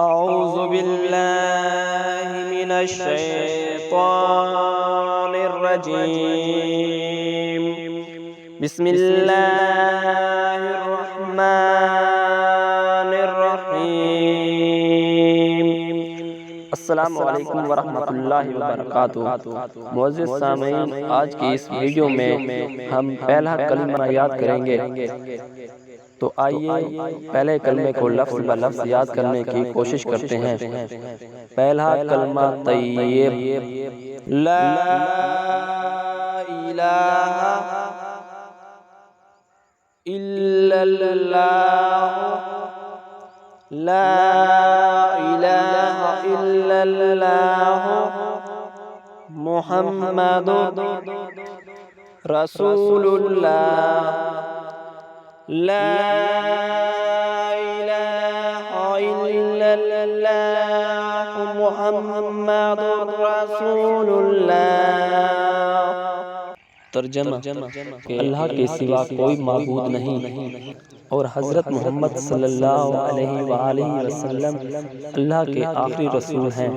أعوذ بالله من الشيطان الرجيم. بسم الله الرحمن الرحيم. السلام علیکم ورحمۃ اللہ وبرکاتہ. معزز سامعین، آج کی اس ویڈیو میں ہم پہلا کلمہ یاد کریں گے، تو آئیے پہلے کلمے کو لفظ بہ لفظ یاد کرنے کی کوشش کرتے ہیں. پہلا کلمہ طیب. لا الہ الا اللہ، لا الہ الا اللہ محمد رسول اللہ، لا الہ الا اللہ محمد رسول اللہ. ترجمہ: اللہ کے سوا کوئی معبود نہیں اور حضرت محمد صلی اللہ علیہ وآلہ وسلم اللہ کے آخری رسول ہیں.